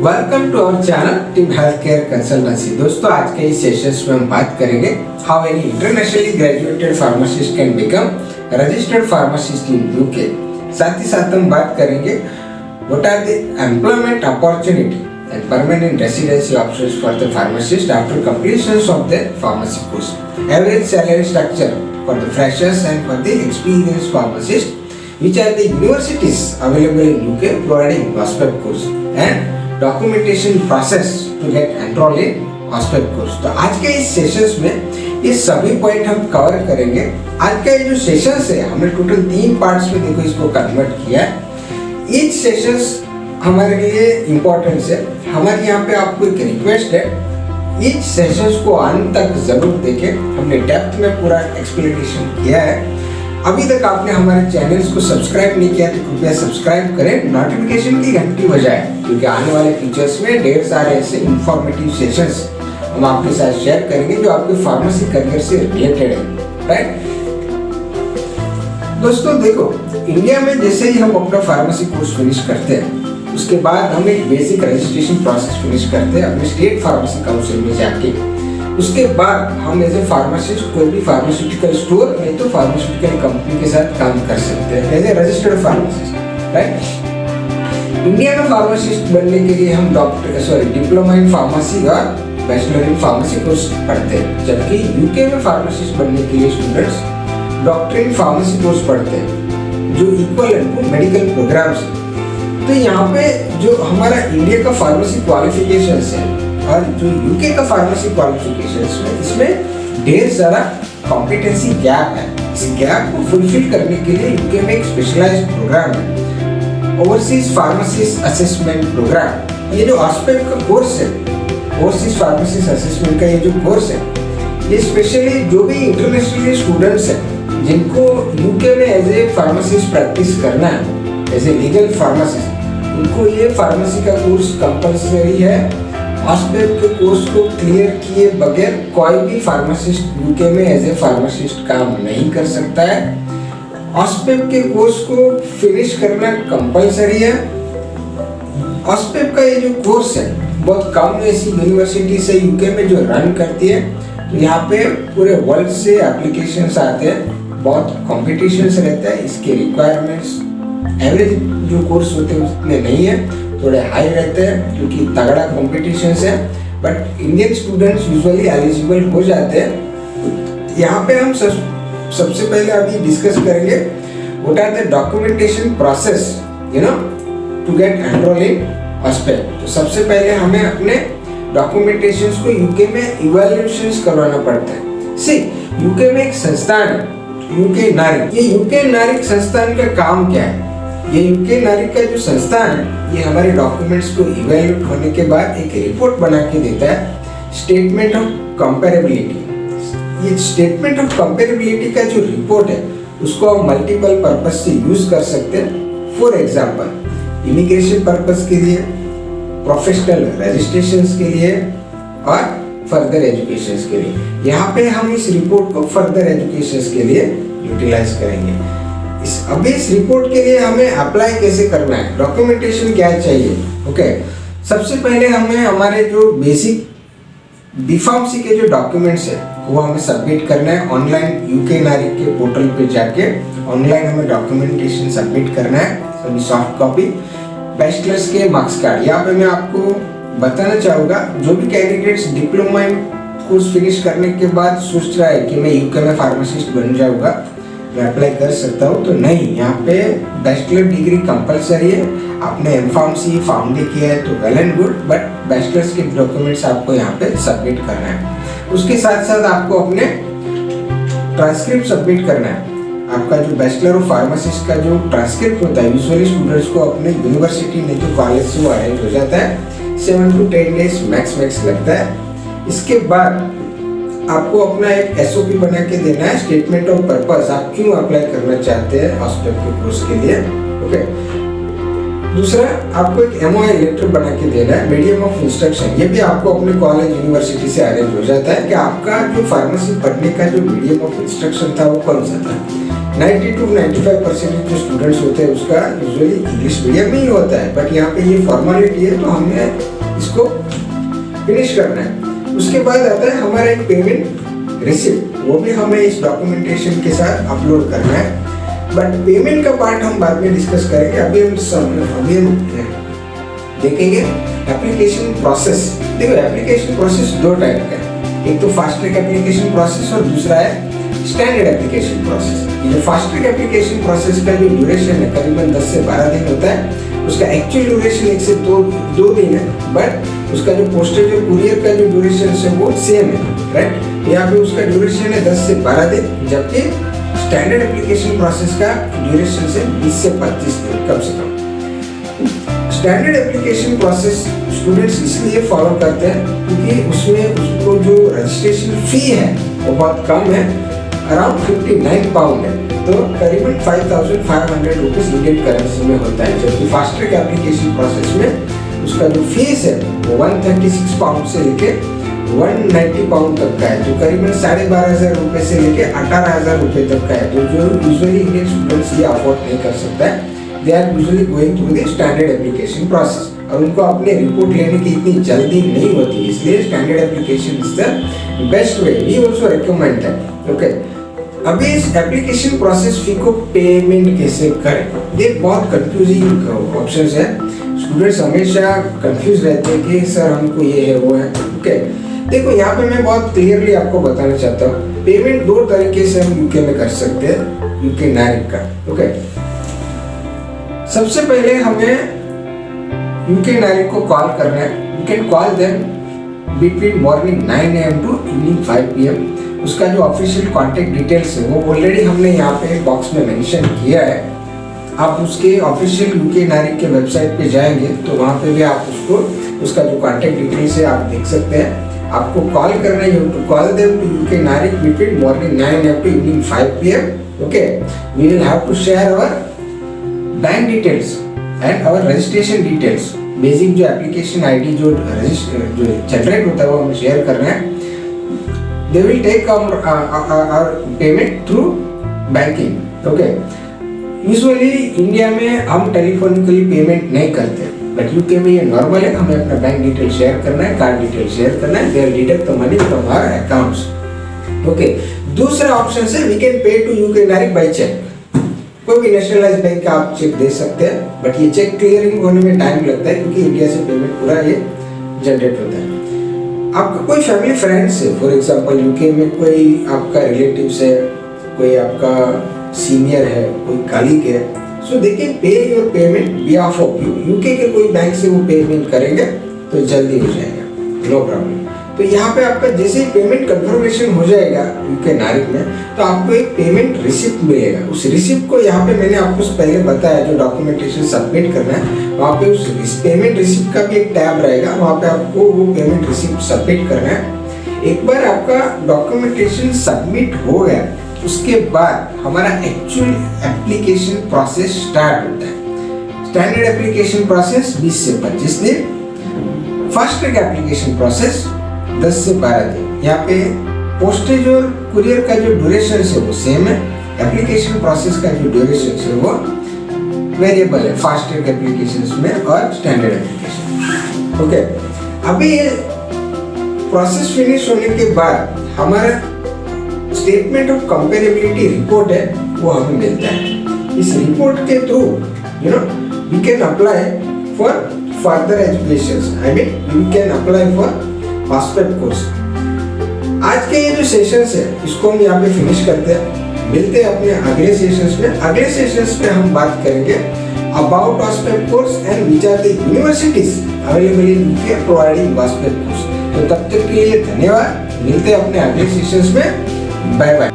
Welcome to our channel team health care consultancy. दोस्तों, आज के इस सेशंस में हम बात करेंगे how any internationally graduated pharmacist can become registered pharmacist in UK. साथ ही साथ हम बात करेंगे what are the employment opportunity and permanent residency options for the pharmacist after completion of the pharmacy course, average salary structure for the freshers and for the experienced pharmacist, which are the universities available in UK providing OSPEP course and documentation process to get enrolled in OSPEP course। तो आज के इस sessions में ये सभी point हम cover करेंगे। आज का ये जो सेशंस है हमने टोटल 3 पार्ट्स में देखो इसको कन्वर्ट किया है। ईच सेशंस हमारे लिए इम्पोर्टेंस है। हमारे यहाँ पे आपको एक रिक्वेस्ट है, ईच सेशंस को अंत तक जरूर देखें। हमने डेप्थ में पूरा एक्सप्लेनेशन किया है। अभी तक आपने हमारे चैनल्स को सब्सक्राइब नहीं किया तो कृपया सब्सक्राइब करें, नोटिफिकेशन की घंटी बजाएं, क्योंकि आने वाले फीचर्स में ढेर सारे ऐसे इंफॉर्मेटिव सेशंस हम आपके साथ शेयर करेंगे जो आपके फार्मेसी करियर से रिलेटेड है। राइट दोस्तों, देखो इंडिया में जैसे ही हम अपना फार्मेसी कोर्स फिनिश करते हैं उसके बाद हम एक बेसिक रजिस्ट्रेशन प्रोसेस फिनिश करते हैं अपने स्टेट फार्मेसी काउंसिल में जाके। उसके बाद हम एज ए फार्मासिस्ट कोई भी फार्मास्यूटिकल स्टोर नहीं तो फार्मास्यूटिकल कंपनी के साथ काम कर सकते हैं as a registered pharmacist. Right, India में फार्मासिस्ट बनने के लिए हम डिप्लोमा इन फार्मेसी और बैचलर इन फार्मेसी कोर्स पढ़ते हैं, जबकि यूके में फार्मासिस्ट बनने के लिए students doctor in pharmacy course पढ़ते हैं जो इक्वल टू मेडिकल प्रोग्राम्स है। तो यहाँ पे जो हमारा इंडिया का फार्मेसी क्वालिफिकेशंस है और जो यूके का फार्मेसी क्वालिफिकेशंस है, इसमें ढेर सारा कॉम्पिटेंसी गैप है। इस गैप को फुलफिल करने के लिए यूके में एक स्पेशलाइज्ड प्रोग्राम है, ओवरसीज फार्मेसिस्ट असेसमेंट प्रोग्राम। ये जो ऑस्पेप का कोर्स है, ओवरसीज फार्मेसिस्ट असेसमेंट का ये जो कोर्स है, ये स्पेशली जो भी इंटरनेशनली स्टूडेंट्स हैं जिनको यूके में एज ए फार्मेसिस्ट प्रैक्टिस करना है, एज ए लीगल फार्मासिस्ट, उनको ये फार्मेसी का कोर्स कंपल्सरी है। ऑस्पेप के कोर्स को क्लियर किए बगैर कोई भी फार्मासिस्ट यूके में एज ए फार्मासिस्ट काम नहीं कर सकता है। ऑस्पेप के कोर्स को फिनिश करना कंपलसरी है। ऑस्पेप का ये जो कोर्स है बहुत कम ऐसी यूनिवर्सिटी से यूके में जो रन करती है, तो यहाँ पे पूरे वर्ल्ड से एप्लीकेशंस आते हैं, बहुत कॉम्पिटिशन्स रहता है। इसके रिक्वायरमेंट्स एवरेज जो कोर्स होते हैं उतने नहीं है, थोड़े हाई रहते हैं क्योंकि तगड़ा कॉम्पिटिशन्स है, but Indian students usually eligible हो जाते हैं। यहाँ पे हम सबसे पहले अभी डिस्कस करेंगे what are the documentation process to get enrol in OSPAP. तो सबसे पहले हमें अपने डॉक्यूमेंटेशंस को यूके में इवैल्यूएशंस करवाना पड़ता है। सी, यूके में एक संस्थान है यूके नारिक। ये यूके नारिक संस्थान का काम क्या है? ये यूके नारिक का जो संस्थान है ये हमारे डॉक्यूमेंट्स को इवैल्यूएट होने के बाद एक रिपोर्ट बना के देता है, स्टेटमेंट ऑफ कंपैरेबिलिटी। ये स्टेटमेंट ऑफ कंपैरेबिलिटी का जो रिपोर्ट है उसको हम मल्टीपल पर्पस से यूज कर सकते हैं। फॉर एग्जांपल इमिग्रेशन पर्पस के लिए, प्रोफेशनल रजिस्ट्रेशंस के लिए और फर्दर एजुकेशंस के लिए। यहाँ पे हम इस रिपोर्ट को फर्दर एजुकेशंस के लिए यूटिलाइज करेंगे। अभी इस रिपोर्ट के लिए हमें अप्लाई कैसे करना है, डॉक्यूमेंटेशन क्या चाहिए? ओके, सबसे पहले हमें हमारे जो बेसिक बीफार्मेसी के जो डॉक्यूमेंट्स है वो हमें सबमिट करना है ऑनलाइन। यूके नारिक के पोर्टल पे जाके ऑनलाइन हमें डॉक्यूमेंटेशन सबमिट करना है, सभी सॉफ्ट कॉपी, बैचलर्स के मार्क्स कार्ड। यहाँ पे मैं आपको बताना चाहूँगा, जो भी कैंडिडेट्स डिप्लोमा कोर्स फिनिश करने के बाद सोच रहा है कि मैं यूके में फार्मासिस्ट बन जाऊँगा, मैं अप्लाई कर सकता हूँ, तो नहीं, यहाँ पे बैचलर डिग्री कंपलसरी है। आपने एमफार्मेसी फाउंडी किया है तो well and good, but bachelors के डॉक्यूमेंट्स आपको यहाँ पे सबमिट करना है। उसके साथ साथ आपको अपने ट्रांसक्रिप्ट सबमिट करना है। आपका जो बैचलर ऑफ फार्मासिस्ट का जो ट्रांसक्रिप्ट होता है, यूजुअली स्टूडेंट्स को अपने यूनिवर्सिटी नहीं तो कॉलेज से वो अरेंज हो जाता है, 7 to 10 डेज मैक्स लगता है। इसके बाद आपको अपना एक एसओपी बना के देना है, स्टेटमेंट ऑफ पर्पस, आप क्यों अप्लाई करना चाहते हैं ऑस्पेप के कोर्स के लिए। ओके, दूसरा आपको एक एमओआई लेटर बना के देना है, मीडियम ऑफ इंस्ट्रक्शन। ये भी आपको अपने कॉलेज यूनिवर्सिटी से अरेंज हो जाता है कि आपका जो फार्मेसी पढ़ने का जो मीडियम ऑफ इंस्ट्रक्शन था वो कौन सा था। 90 to 95% जो स्टूडेंट्स होते हैं उसका यूजुअली इंग्लिश मीडियम में ही होता है, बट यहाँ पे ये फॉर्मेलिटी है तो हमें इसको फिनिश करना है। उसके बाद आता है हमारा एक पेमेंट रिसिप्ट, वो भी हमें इस डॉक्यूमेंटेशन के साथ अपलोड करना है, बट पेमेंट का पार्ट हम बाद में डिस्कस करेंगे। अभी हम देखेंगे एप्लीकेशन प्रोसेस। देखो एप्लीकेशन प्रोसेस दो टाइप का है, एक तो फास्ट ट्रैक एप्लीकेशन प्रोसेस और दूसरा है स्टैंडर्ड एप्लीकेशन प्रोसेस। ये फास्ट ट्रैक एप्लीकेशन प्रोसेस का जो ड्यूरेशन है करीबन 10 से 12 दिन होता है। उसका एक्चुअल ड्यूरेशन 1 से 2 दिन है, बट उसका जो पोस्टेज और कुरियर का जो ड्यूरेशन है वो सेम है, राइट। यहाँ पे उसका ड्यूरेशन है 10 से 12 दिन, जबकि स्टैंडर्ड एप्लीकेशन प्रोसेस का ड्यूरेशन से 20 से 25 दिन कम से कम। स्टैंडर्ड एप्लीकेशन प्रोसेस स्टूडेंट्स इसलिए फॉलो करते हैं क्योंकि उसमें उसको जो रजिस्ट्रेशन फी है वो बहुत कम है, अराउंड 59 पाउंड है, तो करीबन 5,500 रुपीज इंडियन करेंसी में होता है। जबकि फास्ट ट्रैक एप्लीकेशन प्रोसेस में उसका जो फीस है वो 136 पाउंड से लेके 190 पाउंड तक का है, जो करीबन 12,500 रुपये से लेके 18,000 रुपये तक का है। तो जो यूजुअली इंडियन स्टूडेंट्स ये अफोर्ड नहीं कर सकता है, they are usually going through the standard application process, और उनको अपने रिपोर्ट लेने की इतनी जल्दी नहीं होती, इसलिए standard application is the best way, we also recommend that. Okay, अभी इस एप्लीकेशन प्रोसेस फी को पेमेंट कैसे करें, ये बहुत कंफ्यूजिंग ऑप्शंस है। स्टूडेंट्स हमेशा कंफ्यूज रहते हैं कि सर हमको ये है वो है। ओके, देखो यहाँ पे मैं बहुत क्लियरली आपको बताना चाहता हूँ, पेमेंट दो तरीके से हम यूके में कर सकते हैं, यूके नारिक का। ओके, सबसे पहले हमें यूके नारिक को कॉल करना है। You can call them between morning 9 AM to evening 5 PM। उसका जो ऑफिशियल कॉन्टेक्ट डिटेल्स है वो ऑलरेडी हमने यहाँ पे बॉक्स में मेंशन किया है। आप उसके ऑफिशियल यूके नारिक के वेबसाइट पे जाएंगे तो वहाँ पे भी आप उसका जो कॉन्टेक्ट डिटेल्स है आप देख सकते हैं। आपको कॉल करना है, you to call them to UK NARIC between morning 9 AM to evening 5 PM। Okay, we will have to share our bank details and our registration details. Basic जो एप्लीकेशन आईडी जो जनरेट होता है वो हमें शेयर करना है। They will take our payment through banking. Okay, usually India में हम टेलीफोनिकली पेमेंट नहीं करते, बट यूके में ये नॉर्मल है, हमें अपना बैंक डिटेल शेयर करना है, कार्ड डिटेल शेयर करना है, they will deduct the money from our accounts. Okay, दूसरा ऑप्शन है we can pay to UK direct by cheque. कोई भी नेशनलाइज बैंक का आप चेक दे सकते हैं, बट ये चेक क्लियरिंग होने में टाइम लगता है क्योंकि इंडिया से पेमेंट पूरा ये जनरेट होता है। आपका कोई फैमिली फ्रेंड्स है, फॉर एग्जांपल यूके में कोई आपका रिलेटिव्स है, कोई आपका सीनियर है, कोई कलीग है, so they can pay your payment behalf of you. UK के कोई बैंक से वो पेमेंट करेंगे तो जल्दी हो जाएगा, नो प्रॉब्लम। तो यहाँ पे आपका जैसे ही पेमेंट कंफर्मेशन हो जाएगा यूके नारिक में, तो आपको एक पेमेंट रिसिप्ट मिलेगा। उस रिसिप्ट को यहाँ पे मैंने आपको पहले बताया जो डॉक्यूमेंटेशन सबमिट करना है, वहाँ पे उस पेमेंट रिसिप्ट का भी एक टैब रहेगा, वहाँ पे आपको वो पेमेंट रिसिप्ट सबमिट करना है। एक बार आपका डॉक्यूमेंटेशन सबमिट हो गया उसके बाद हमारा एक्चुअल एप्लीकेशन प्रोसेस स्टार्ट होता है। स्टैंडर्ड एप्लीकेशन प्रोसेस 20 से 25 दिन, फास्ट ट्रैक एप्लीकेशन प्रोसेस 10 से 12 दिन। यहाँ पे पोस्टेज और कुरियर का जो ड्यूरेशन है वो सेम है, एप्लीकेशन प्रोसेस का जो ड्यूरेशन है वो वेरिएबल है फास्ट ट्रैक एप्लीकेशन में और स्टैंडर्ड एप्लीकेशन। ओके, अभी ये प्रोसेस फिनिश होने के बाद हमारा स्टेटमेंट ऑफ कंपेरेबिलिटी रिपोर्ट है वो हमें मिलता है। इस रिपोर्ट के through we can apply for further education, I mean we can apply for aspect course. आज के ये जो सेशंस है इसको हम यहाँ पे फिनिश करते हैं, मिलते हैं अपने अगले सेशंस में। अगले सेशंस में हम बात करेंगे about aspect course and which are the universities available in UK providing aspect course. तो तब तक के लिए धन्यवाद, मिलते हैं अपने अगले सेशंस में, बाय बाय।